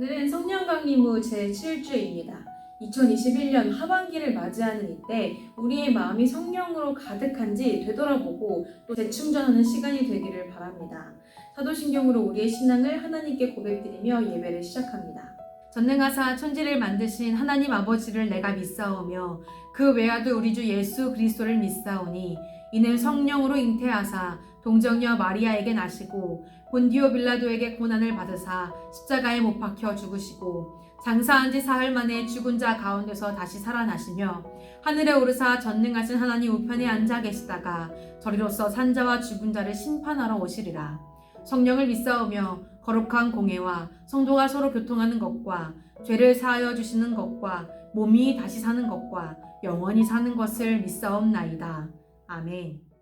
오늘은 성령 강림후 제7주입니다. 2021년 하반기를 맞이하는 이때 우리의 마음이 성령으로 가득한지 되돌아보고 또 재충전하는 시간이 되기를 바랍니다. 사도신경으로 우리의 신앙을 하나님께 고백드리며 예배를 시작합니다. 전능하사 천지를 만드신 하나님 아버지를 내가 믿사오며 그 외아들 우리 주 예수 그리스도를 믿사오니 이는 성령으로 잉태하사 동정녀 마리아에게 나시고 본디오 빌라도에게 고난을 받으사 십자가에 못 박혀 죽으시고 장사한 지 사흘 만에 죽은 자 가운데서 다시 살아나시며 하늘에 오르사 전능하신 하나님 우편에 앉아 계시다가 저리로서 산자와 죽은 자를 심판하러 오시리라. 성령을 믿사오며 거룩한 공회와 성도가 서로 교통하는 것과 죄를 사하여 주시는 것과 몸이 다시 사는 것과 영원히 사는 것을 믿사옵나이다. 아멘.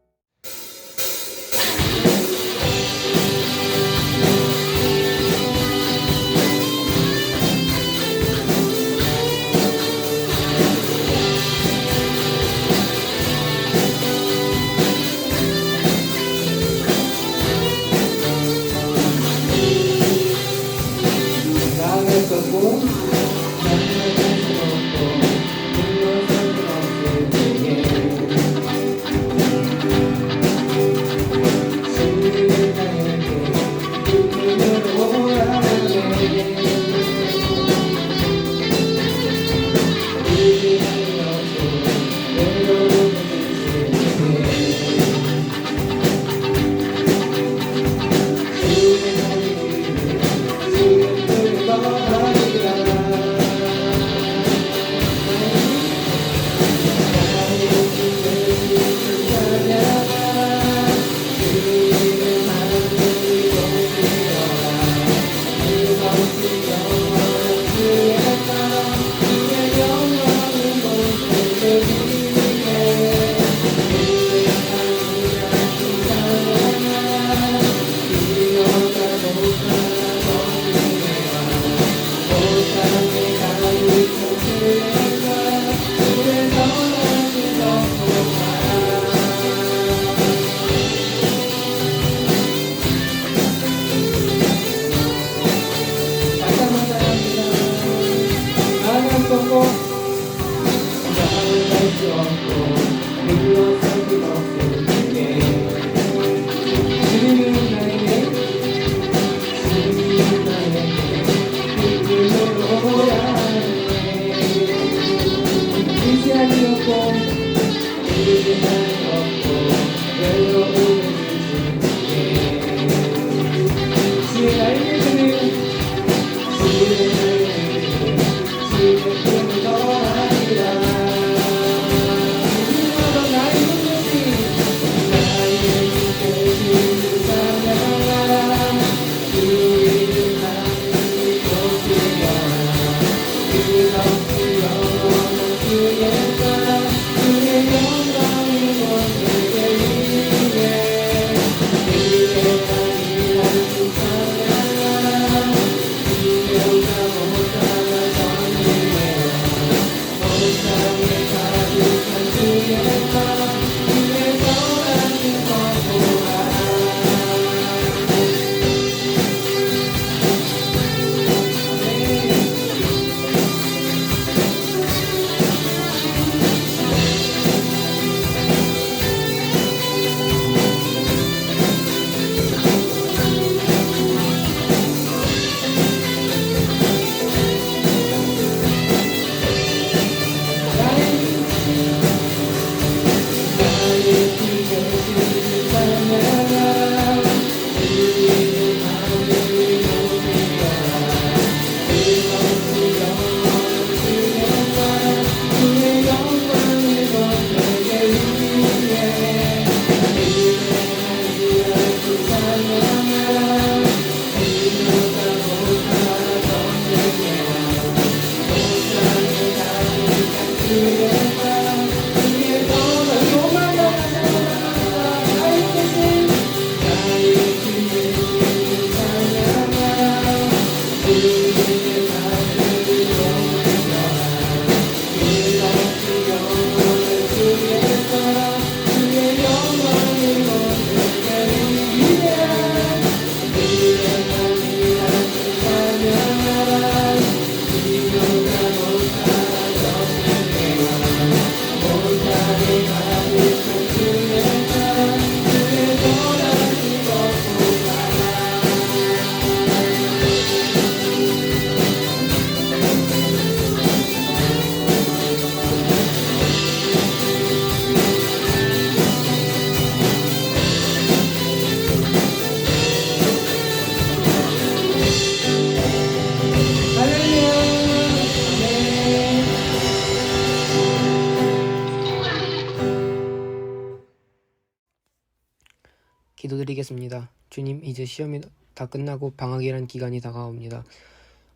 주님, 이제 시험이 다 끝나고 방학이란 기간이 다가옵니다.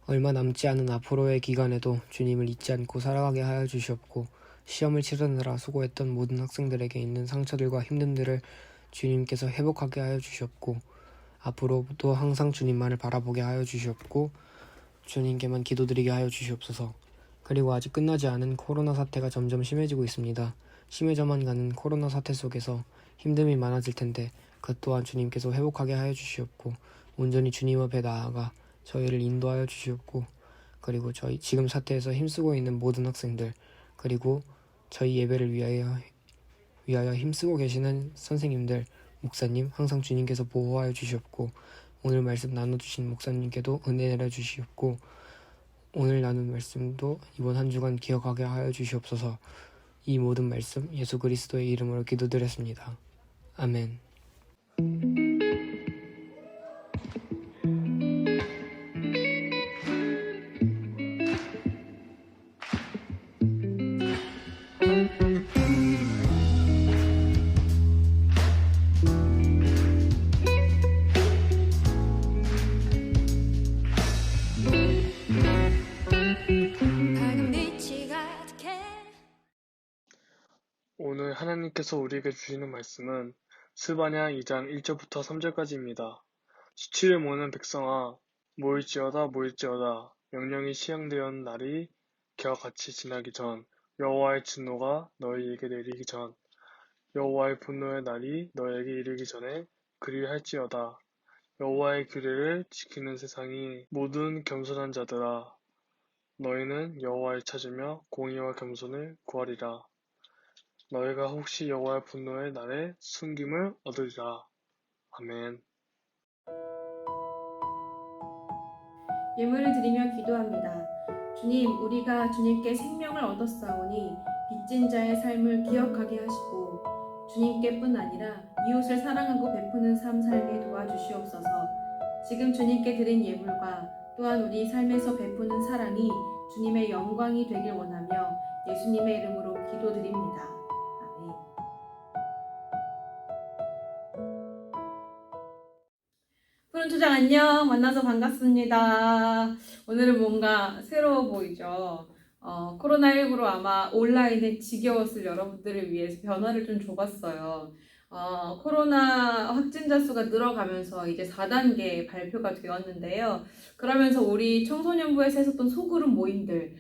얼마 남지 않은 앞으로의 기간에도 주님을 잊지 않고 살아가게 하여 주시옵고, 시험을 치르느라 수고했던 모든 학생들에게 있는 상처들과 힘듦들을 주님께서 회복하게 하여 주시옵고, 앞으로도 항상 주님만을 바라보게 하여 주시옵고, 주님께만 기도드리게 하여 주시옵소서. 그리고 아직 끝나지 않은 코로나 사태가 점점 심해지고 있습니다. 심해져만 가는 코로나 사태 속에서 힘듦이 많아질 텐데 그 또한 주님께서 회복하게 하여 주시옵고, 온전히 주님 앞에 나아가 저희를 인도하여 주시옵고, 그리고 저희 지금 사태에서 힘쓰고 있는 모든 학생들, 그리고 저희 예배를 위하여 힘쓰고 계시는 선생님들, 목사님, 항상 주님께서 보호하여 주시옵고, 오늘 말씀 나눠주신 목사님께도 은혜 내려 주시옵고, 오늘 나눈 말씀도 이번 한 주간 기억하게 하여 주시옵소서. 이 모든 말씀 예수 그리스도의 이름으로 기도드렸습니다. 아멘. 오늘 하나님께서 우리에게 주시는 말씀은 스바냐 2장 1절부터 3절까지입니다. 수치를 모으는 백성아, 모일지어다 모일지어다. 명령이 시행되었는 날이 겨와 같이 지나기 전, 여호와의 진노가 너희에게 내리기 전, 여호와의 분노의 날이 너희에게 이르기 전에 그리할지어다. 여호와의 규례를 지키는 세상이 모든 겸손한 자들아, 너희는 여호와를 찾으며 공의와 겸손을 구하리라. 너희가 혹시 여호와의 분노의 날에 숨김을 얻으리라. 아멘. 예물을 드리며 기도합니다. 주님, 우리가 주님께 생명을 얻었사오니 빚진 자의 삶을 기억하게 하시고 주님께뿐 아니라 이웃을 사랑하고 베푸는 삶 살게 도와주시옵소서. 지금 주님께 드린 예물과 또한 우리 삶에서 베푸는 사랑이 주님의 영광이 되길 원하며 예수님의 이름으로 기도드립니다. 아멘. 푸른 초장 안녕, 만나서 반갑습니다. 오늘은 뭔가 새로워 보이죠? 코로나19로 아마 온라인에 지겨웠을 여러분들을 위해서 변화를 좀 줘봤어요. 코로나 확진자 수가 늘어가면서 이제 4단계 발표가 되었는데요. 그러면서 우리 청소년부에서 했었던 소그룹 모임들,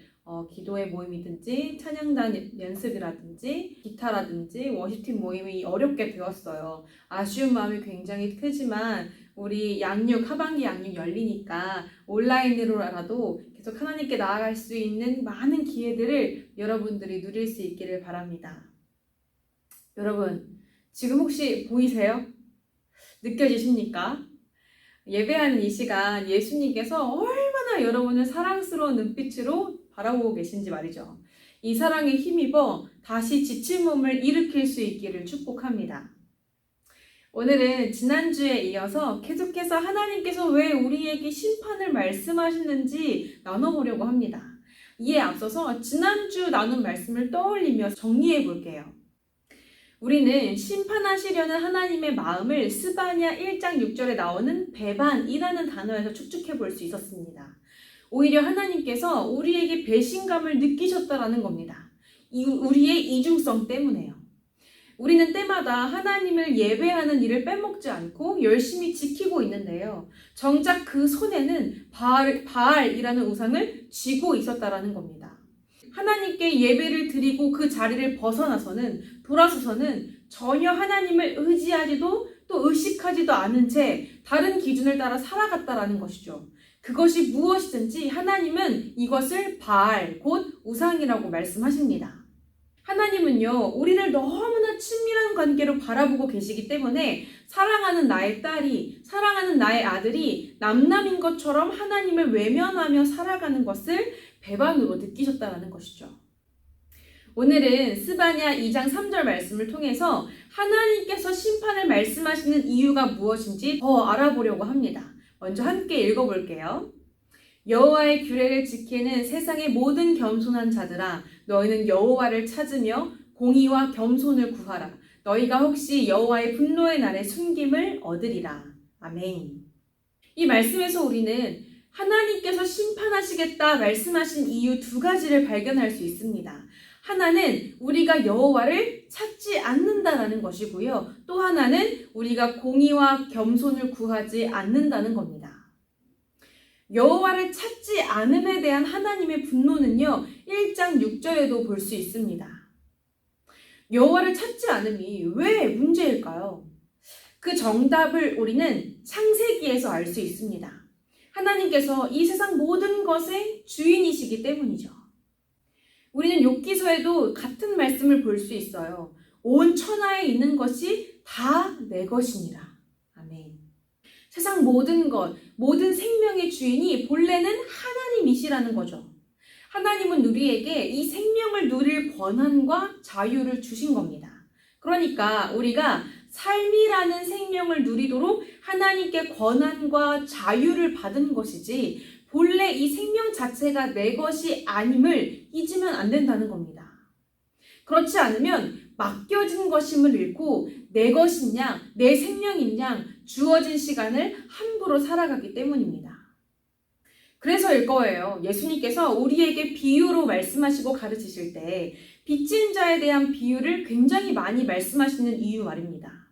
기도의 모임이든지 찬양단 연습이라든지 기타라든지 워시팀 모임이 어렵게 되었어요. 아쉬운 마음이 굉장히 크지만 우리 하반기 양육 열리니까 온라인으로라도 계속 하나님께 나아갈 수 있는 많은 기회들을 여러분들이 누릴 수 있기를 바랍니다. 여러분, 지금 혹시 보이세요? 느껴지십니까? 예배하는 이 시간 예수님께서 얼마나 여러분을 사랑스러운 눈빛으로 바라보고 계신지 말이죠. 이 사랑에 힘입어 다시 지친 몸을 일으킬 수 있기를 축복합니다. 오늘은 지난주에 이어서 계속해서 하나님께서 왜 우리에게 심판을 말씀하시는지 나눠보려고 합니다. 이에 앞서서 지난주 나눈 말씀을 떠올리며 정리해 볼게요. 우리는 심판하시려는 하나님의 마음을 스바냐 1장 6절에 나오는 배반이라는 단어에서 추측해 볼 수 있었습니다. 오히려 하나님께서 우리에게 배신감을 느끼셨다라는 겁니다. 우리의 이중성 때문에요. 우리는 때마다 하나님을 예배하는 일을 빼먹지 않고 열심히 지키고 있는데요. 정작 그 손에는 바알이라는 우상을 쥐고 있었다라는 겁니다. 하나님께 예배를 드리고 그 자리를 돌아서서는 전혀 하나님을 의지하지도 또 의식하지도 않은 채 다른 기준을 따라 살아갔다라는 것이죠. 그것이 무엇이든지 하나님은 이것을 바알, 곧 우상이라고 말씀하십니다. 하나님은요, 우리를 너무나 친밀한 관계로 바라보고 계시기 때문에 사랑하는 나의 딸이, 사랑하는 나의 아들이 남남인 것처럼 하나님을 외면하며 살아가는 것을 배반으로 느끼셨다는 것이죠. 오늘은 스바냐 2장 3절 말씀을 통해서 하나님께서 심판을 말씀하시는 이유가 무엇인지 더 알아보려고 합니다. 먼저 함께 읽어볼게요. 여호와의 규례를 지키는 세상의 모든 겸손한 자들아, 너희는 여호와를 찾으며 공의와 겸손을 구하라. 너희가 혹시 여호와의 분노의 날에 숨김을 얻으리라. 아멘. 이 말씀에서 우리는 하나님께서 심판하시겠다 말씀하신 이유 두 가지를 발견할 수 있습니다. 하나는 우리가 여호와를 찾지 않는다라는 것이고요. 또 하나는 우리가 공의와 겸손을 구하지 않는다는 겁니다. 여호와를 찾지 않음에 대한 하나님의 분노는요, 1장 6절에도 볼 수 있습니다. 여호와를 찾지 않음이 왜 문제일까요? 그 정답을 우리는 창세기에서 알 수 있습니다. 하나님께서 이 세상 모든 것의 주인이시기 때문이죠. 우리는 욥기서에도 같은 말씀을 볼 수 있어요. 온 천하에 있는 것이 다 내 것이니라. 아멘. 세상 모든 것, 모든 생명의 주인이 본래는 하나님이시라는 거죠. 하나님은 우리에게 이 생명을 누릴 권한과 자유를 주신 겁니다. 그러니까 우리가 삶이라는 생명을 누리도록 하나님께 권한과 자유를 받은 것이지 본래 이 생명 자체가 내 것이 아님을 잊으면 안 된다는 겁니다. 그렇지 않으면 맡겨진 것임을 잃고 내 것인 양, 내 생명인 양 주어진 시간을 함부로 살아가기 때문입니다. 그래서일 거예요. 예수님께서 우리에게 비유로 말씀하시고 가르치실 때 빚진 자에 대한 비유를 굉장히 많이 말씀하시는 이유 말입니다.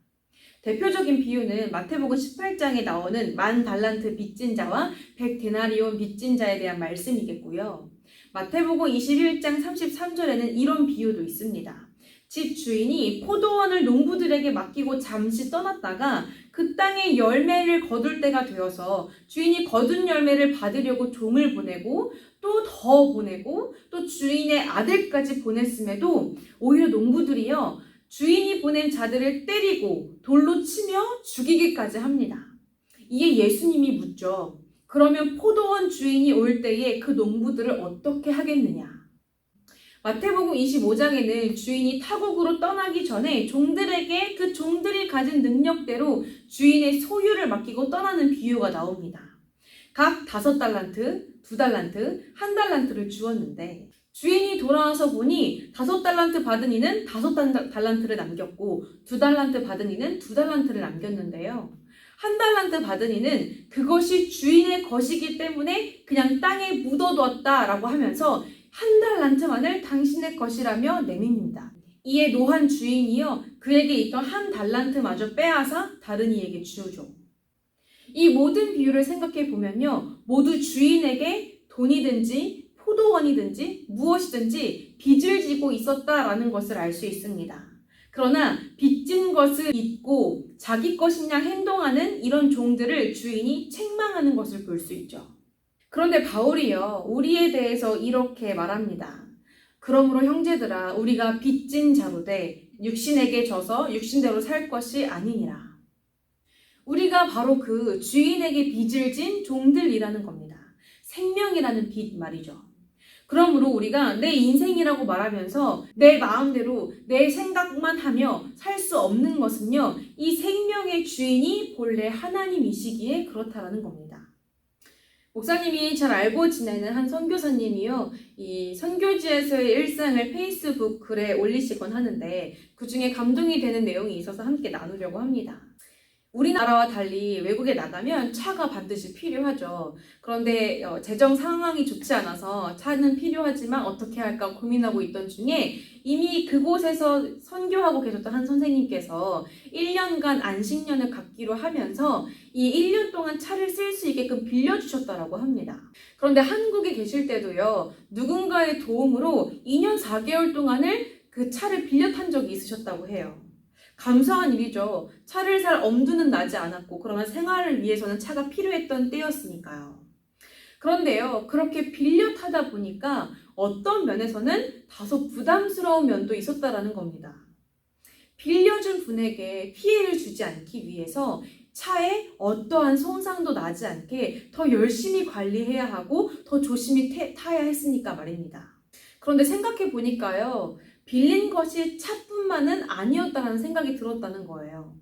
대표적인 비유는 마태복음 18장에 나오는 10,000달란트 빚진 자와 100데나리온 빚진 자에 대한 말씀이겠고요. 마태복음 21장 33절에는 이런 비유도 있습니다. 집 주인이 포도원을 농부들에게 맡기고 잠시 떠났다가 그 땅에 열매를 거둘 때가 되어서 주인이 거둔 열매를 받으려고 종을 보내고 또 더 보내고 또 주인의 아들까지 보냈음에도 오히려 농부들이요, 주인이 보낸 자들을 때리고 돌로 치며 죽이기까지 합니다. 이에 예수님이 묻죠. 그러면 포도원 주인이 올 때에 그 농부들을 어떻게 하겠느냐? 마태복음 25장에는 주인이 타국으로 떠나기 전에 종들에게 그 종들이 가진 능력대로 주인의 소유를 맡기고 떠나는 비유가 나옵니다. 각 5달란트, 2달란트, 1달란트를 주었는데 주인이 돌아와서 보니 5달란트 받은 이는 5달란트를 남겼고 2달란트 받은 이는 2달란트를 남겼는데요. 1달란트 받은 이는 그것이 주인의 것이기 때문에 그냥 땅에 묻어뒀다라고 하면서 1달란트만을 당신의 것이라며 내밉니다. 이에 노한 주인이요, 그에게 있던 1달란트마저 빼앗아 다른 이에게 주죠. 이 모든 비유를 생각해 보면요, 모두 주인에게 돈이든지 포도원이든지 무엇이든지 빚을 지고 있었다라는 것을 알 수 있습니다. 그러나 빚진 것을 잊고 자기 것인 양 행동하는 이런 종들을 주인이 책망하는 것을 볼 수 있죠. 그런데 바울이요, 우리에 대해서 이렇게 말합니다. 그러므로 형제들아, 우리가 빚진 자로 돼 육신에게 져서 육신대로 살 것이 아니니라. 우리가 바로 그 주인에게 빚을 진 종들이라는 겁니다. 생명이라는 빚 말이죠. 그러므로 우리가 내 인생이라고 말하면서 내 마음대로 내 생각만 하며 살 수 없는 것은요, 이 생명의 주인이 본래 하나님이시기에 그렇다라는 겁니다. 목사님이 잘 알고 지내는 한 선교사님이요, 이 선교지에서의 일상을 페이스북 글에 올리시곤 하는데 그 중에 감동이 되는 내용이 있어서 함께 나누려고 합니다. 우리나라와 달리 외국에 나가면 차가 반드시 필요하죠. 그런데 재정 상황이 좋지 않아서 차는 필요하지만 어떻게 할까 고민하고 있던 중에 이미 그곳에서 선교하고 계셨던 한 선생님께서 1년간 안식년을 갖기로 하면서 이 1년 동안 차를 쓸 수 있게끔 빌려주셨다라고 합니다. 그런데 한국에 계실 때도요, 누군가의 도움으로 2년 4개월 동안을 그 차를 빌려 탄 적이 있으셨다고 해요. 감사한 일이죠. 차를 살 엄두는 나지 않았고 그러나 생활을 위해서는 차가 필요했던 때였으니까요. 그런데요, 그렇게 빌려 타다 보니까 어떤 면에서는 다소 부담스러운 면도 있었다라는 겁니다. 빌려준 분에게 피해를 주지 않기 위해서 차에 어떠한 손상도 나지 않게 더 열심히 관리해야 하고 더 조심히 타야 했으니까 말입니다. 그런데 생각해 보니까요, 빌린 것이 차뿐만은 아니었다는 생각이 들었다는 거예요.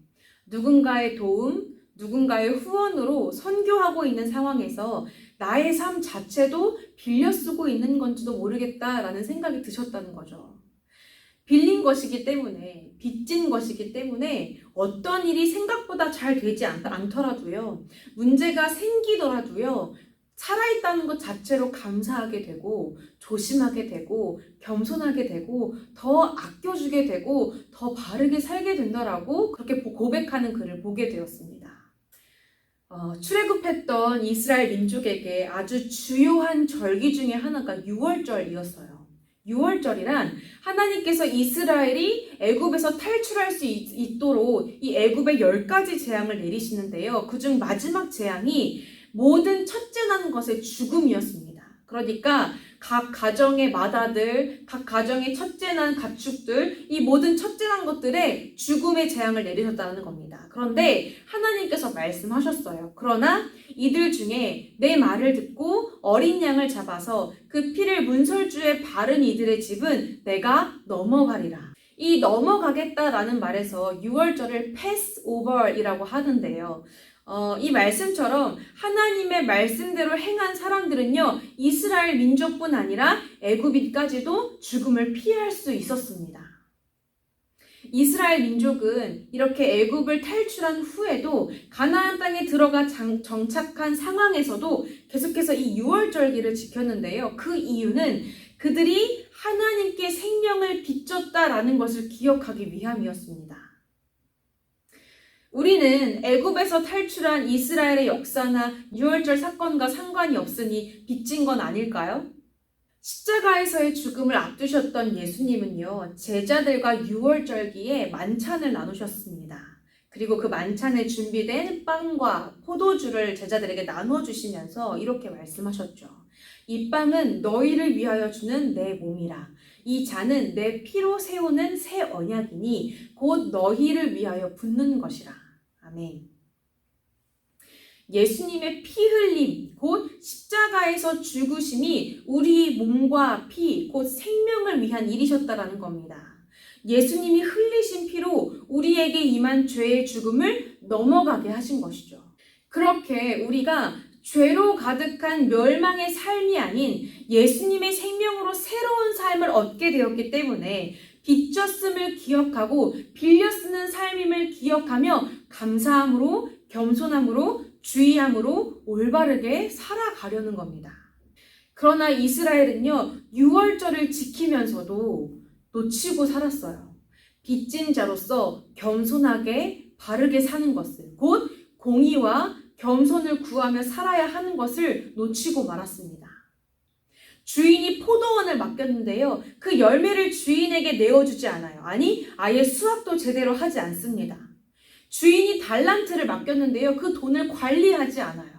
누군가의 도움, 누군가의 후원으로 선교하고 있는 상황에서 나의 삶 자체도 빌려 쓰고 있는 건지도 모르겠다라는 생각이 드셨다는 거죠. 빌린 것이기 때문에, 빚진 것이기 때문에 어떤 일이 생각보다 잘 되지 않더라도요, 문제가 생기더라도요, 살아있다는 것 자체로 감사하게 되고, 조심하게 되고, 겸손하게 되고, 더 아껴주게 되고, 더 바르게 살게 된다라고 그렇게 고백하는 글을 보게 되었습니다. 출애굽했던 이스라엘 민족에게 아주 주요한 절기 중에 하나가 유월절이었어요. 유월절이란 하나님께서 이스라엘이 애굽에서 탈출할 수 있도록 이 애굽에 10가지 재앙을 내리시는데요. 그중 마지막 재앙이 모든 첫째 난 것의 죽음이었습니다. 그러니까 각 가정의 맏아들, 각 가정의 첫째 난 가축들, 이 모든 첫째 난 것들의 죽음의 재앙을 내리셨다는 겁니다. 그런데 하나님께서 말씀하셨어요. 그러나 이들 중에 내 말을 듣고 어린 양을 잡아서 그 피를 문설주에 바른 이들의 집은 내가 넘어가리라. 이 넘어가겠다라는 말에서 유월절을 패스오버이라고 하는데요. 이 말씀처럼 하나님의 말씀대로 행한 사람들은요, 이스라엘 민족뿐 아니라 애굽인까지도 죽음을 피할 수 있었습니다. 이스라엘 민족은 이렇게 애굽을 탈출한 후에도 가나안 땅에 들어가 정착한 상황에서도 계속해서 이 유월절기를 지켰는데요. 그 이유는 그들이 하나님께 생명을 빚졌다라는 것을 기억하기 위함이었습니다. 우리는 애굽에서 탈출한 이스라엘의 역사나 유월절 사건과 상관이 없으니 빚진 건 아닐까요? 십자가에서의 죽음을 앞두셨던 예수님은요, 제자들과 유월절기에 만찬을 나누셨습니다. 그리고 그 만찬에 준비된 빵과 포도주를 제자들에게 나눠주시면서 이렇게 말씀하셨죠. 이 빵은 너희를 위하여 주는 내 몸이라. 이 잔은 내 피로 세우는 새 언약이니 곧 너희를 위하여 붓는 것이라. 아멘. 예수님의 피 흘림, 곧 십자가에서 죽으심이 우리 몸과 피, 곧 생명을 위한 일이셨다라는 겁니다. 예수님이 흘리신 피로 우리에게 임한 죄의 죽음을 넘어가게 하신 것이죠. 그렇게 우리가 죄로 가득한 멸망의 삶이 아닌 예수님의 생명으로 새로운 삶을 얻게 되었기 때문에 빚졌음을 기억하고 빌려 쓰는 삶임을 기억하며 감사함으로, 겸손함으로, 주의함으로 올바르게 살아가려는 겁니다. 그러나 이스라엘은요, 유월절을 지키면서도 놓치고 살았어요. 빚진 자로서 겸손하게 바르게 사는 것을, 곧 공의와 겸손을 구하며 살아야 하는 것을 놓치고 말았습니다. 주인이 포도원을 맡겼는데요, 그 열매를 주인에게 내어주지 않아요. 아니, 아예 수확도 제대로 하지 않습니다. 주인이 달란트를 맡겼는데요, 그 돈을 관리하지 않아요.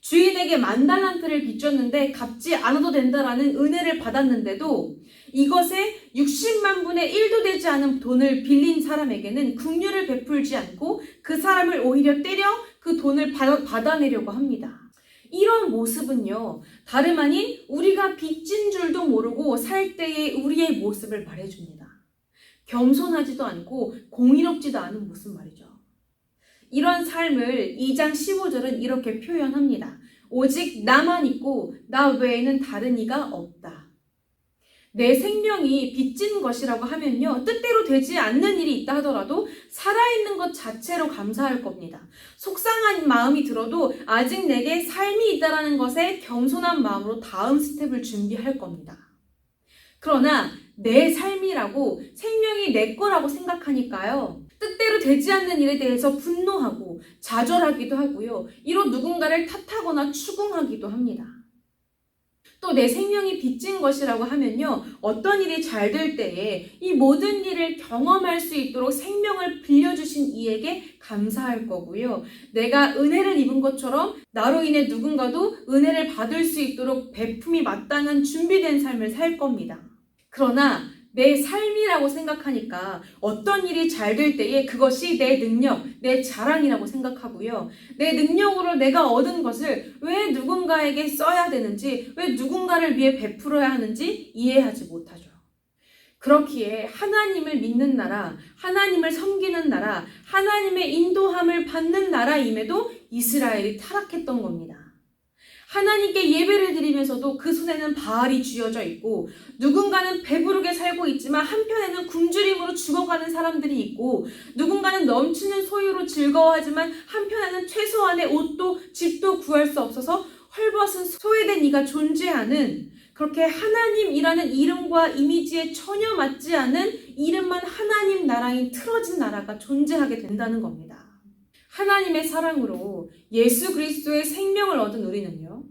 주인에게 10,000달란트를 빚졌는데 갚지 않아도 된다라는 은혜를 받았는데도 이것에 60만 분의 1도 되지 않은 돈을 빌린 사람에게는 긍휼을 베풀지 않고 그 사람을 오히려 때려 그 돈을 받아내려고 합니다. 이런 모습은요, 다름 아닌 우리가 빚진 줄도 모르고 살 때의 우리의 모습을 말해줍니다. 겸손하지도 않고 공의롭지도 않은 모습 말이죠. 이런 삶을 2장 15절은 이렇게 표현합니다. 오직 나만 있고 나 외에는 다른 이가 없다. 내 생명이 빚진 것이라고 하면요, 뜻대로 되지 않는 일이 있다 하더라도 살아있는 것 자체로 감사할 겁니다. 속상한 마음이 들어도 아직 내게 삶이 있다는 것에 겸손한 마음으로 다음 스텝을 준비할 겁니다. 그러나 내 삶이라고, 생명이 내 거라고 생각하니까요, 뜻대로 되지 않는 일에 대해서 분노하고 좌절하기도 하고요, 이로 누군가를 탓하거나 추궁하기도 합니다. 또 내 생명이 빚진 것이라고 하면요, 어떤 일이 잘 될 때에 이 모든 일을 경험할 수 있도록 생명을 빌려주신 이에게 감사할 거고요, 내가 은혜를 입은 것처럼 나로 인해 누군가도 은혜를 받을 수 있도록 베품이 마땅한 준비된 삶을 살 겁니다. 그러나 내 삶이라고 생각하니까 어떤 일이 잘 될 때에 그것이 내 능력, 내 자랑이라고 생각하고요, 내 능력으로 내가 얻은 것을 왜 누군가에게 써야 되는지, 왜 누군가를 위해 베풀어야 하는지 이해하지 못하죠. 그렇기에 하나님을 믿는 나라, 하나님을 섬기는 나라, 하나님의 인도함을 받는 나라임에도 이스라엘이 타락했던 겁니다. 하나님께 예배를 드리면서도 그 손에는 바알이 쥐어져 있고, 누군가는 배부르게 살고 있지만 한편에는 굶주림으로 죽어가는 사람들이 있고, 누군가는 넘치는 소유로 즐거워하지만 한편에는 최소한의 옷도 집도 구할 수 없어서 헐벗은 소외된 이가 존재하는, 그렇게 하나님이라는 이름과 이미지에 전혀 맞지 않은 이름만 하나님 나라인 틀어진 나라가 존재하게 된다는 겁니다. 하나님의 사랑으로 예수 그리스도의 생명을 얻은 우리는요,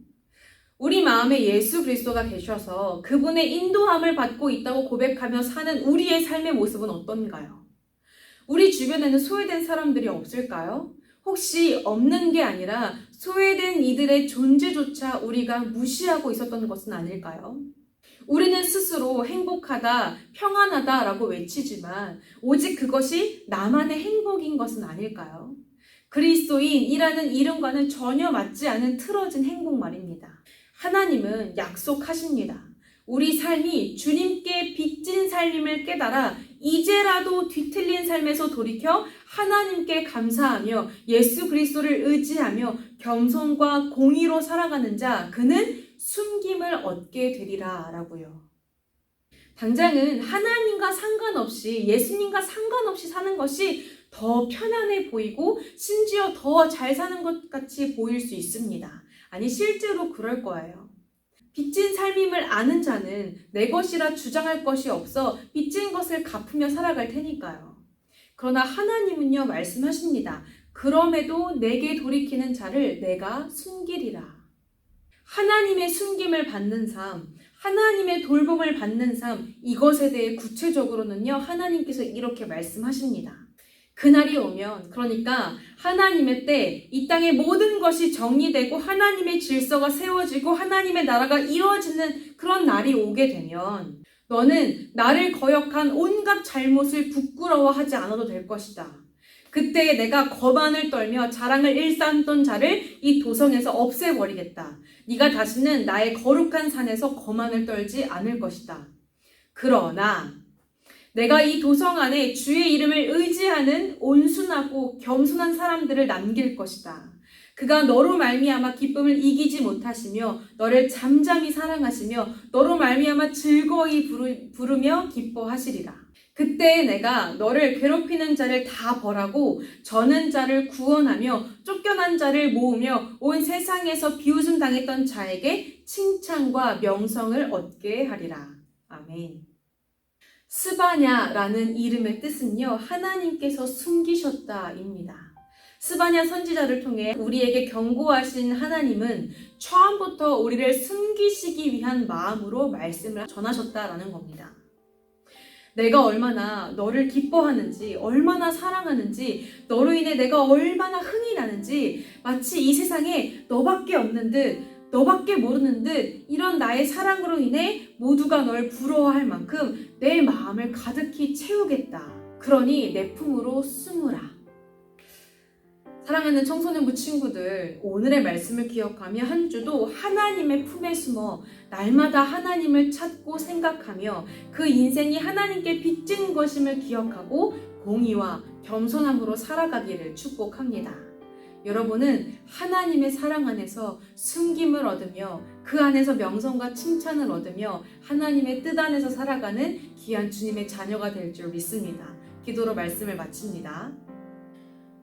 우리 마음에 예수 그리스도가 계셔서 그분의 인도함을 받고 있다고 고백하며 사는 우리의 삶의 모습은 어떤가요? 우리 주변에는 소외된 사람들이 없을까요? 혹시 없는 게 아니라 소외된 이들의 존재조차 우리가 무시하고 있었던 것은 아닐까요? 우리는 스스로 행복하다, 평안하다라고 외치지만 오직 그것이 나만의 행복인 것은 아닐까요? 그리스도인이라는 이름과는 전혀 맞지 않은 틀어진 행복 말입니다. 하나님은 약속하십니다. 우리 삶이 주님께 빚진 삶임을 깨달아 이제라도 뒤틀린 삶에서 돌이켜 하나님께 감사하며 예수 그리스도를 의지하며 겸손과 공의로 살아가는 자, 그는 숨김을 얻게 되리라 라고요. 당장은 하나님과 상관없이, 예수님과 상관없이 사는 것이 더 편안해 보이고 심지어 더 잘 사는 것 같이 보일 수 있습니다. 아니, 실제로 그럴 거예요. 빚진 삶임을 아는 자는 내 것이라 주장할 것이 없어 빚진 것을 갚으며 살아갈 테니까요. 그러나 하나님은요, 말씀하십니다. 그럼에도 내게 돌이키는 자를 내가 숨기리라. 하나님의 숨김을 받는 삶, 하나님의 돌봄을 받는 삶, 이것에 대해 구체적으로는요, 하나님께서 이렇게 말씀하십니다. 그날이 오면, 그러니까 하나님의 때 이 땅의 모든 것이 정리되고 하나님의 질서가 세워지고 하나님의 나라가 이루어지는 그런 날이 오게 되면 너는 나를 거역한 온갖 잘못을 부끄러워하지 않아도 될 것이다. 그때 내가 거만을 떨며 자랑을 일삼던 자를 이 도성에서 없애버리겠다. 네가 다시는 나의 거룩한 산에서 거만을 떨지 않을 것이다. 그러나 내가 이 도성 안에 주의 이름을 의지하는 온순하고 겸손한 사람들을 남길 것이다. 그가 너로 말미암아 기쁨을 이기지 못하시며 너를 잠잠히 사랑하시며 너로 말미암아 즐거이 부르며 기뻐하시리라. 그때 내가 너를 괴롭히는 자를 다 벌하고 저는 자를 구원하며 쫓겨난 자를 모으며 온 세상에서 비웃음 당했던 자에게 칭찬과 명성을 얻게 하리라. 아멘. 스바냐라는 이름의 뜻은요, 하나님께서 숨기셨다입니다. 스바냐 선지자를 통해 우리에게 경고하신 하나님은 처음부터 우리를 숨기시기 위한 마음으로 말씀을 전하셨다라는 겁니다. 내가 얼마나 너를 기뻐하는지, 얼마나 사랑하는지, 너로 인해 내가 얼마나 흥이 나는지, 마치 이 세상에 너밖에 없는 듯, 너밖에 모르는 듯 이런 나의 사랑으로 인해 모두가 널 부러워할 만큼 내 마음을 가득히 채우겠다. 그러니 내 품으로 숨으라. 사랑하는 청소년부 친구들, 오늘의 말씀을 기억하며 한 주도 하나님의 품에 숨어 날마다 하나님을 찾고 생각하며 그 인생이 하나님께 빚진 것임을 기억하고 공의와 겸손함으로 살아가기를 축복합니다. 여러분은 하나님의 사랑 안에서 숨김을 얻으며 그 안에서 명성과 칭찬을 얻으며 하나님의 뜻 안에서 살아가는 귀한 주님의 자녀가 될 줄 믿습니다. 기도로 말씀을 마칩니다.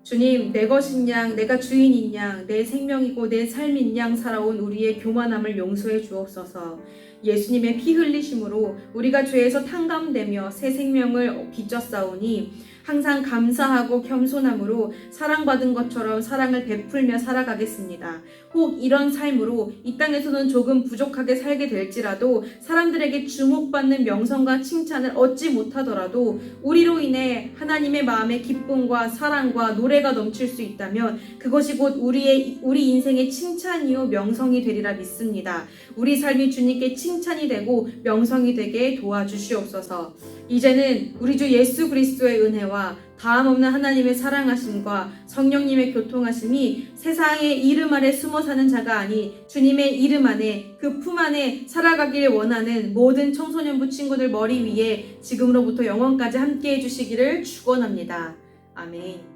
주님, 내 것인 양, 내가 주인인 양, 내 생명이고 내 삶인 양 살아온 우리의 교만함을 용서해 주옵소서. 예수님의 피 흘리심으로 우리가 죄에서 탕감되며 새 생명을 빚졌사오니 항상 감사하고 겸손함으로 사랑받은 것처럼 사랑을 베풀며 살아가겠습니다. 혹 이런 삶으로 이 땅에서는 조금 부족하게 살게 될지라도 사람들에게 주목받는 명성과 칭찬을 얻지 못하더라도 우리로 인해 하나님의 마음에 기쁨과 사랑과 노래가 넘칠 수 있다면 그것이 곧 우리 인생의 칭찬이요 명성이 되리라 믿습니다. 우리 삶이 주님께 칭찬이 되고 명성이 되게 도와주시옵소서. 이제는 우리 주 예수 그리스도의 은혜와 다함없는 하나님의 사랑하심과 성령님의 교통하심이 세상의 이름 아래 숨어 사는 자가 아니 주님의 이름 안에 그 품 안에 살아가길 원하는 모든 청소년부 친구들 머리 위에 지금으로부터 영원까지 함께 해주시기를 축원합니다. 아멘.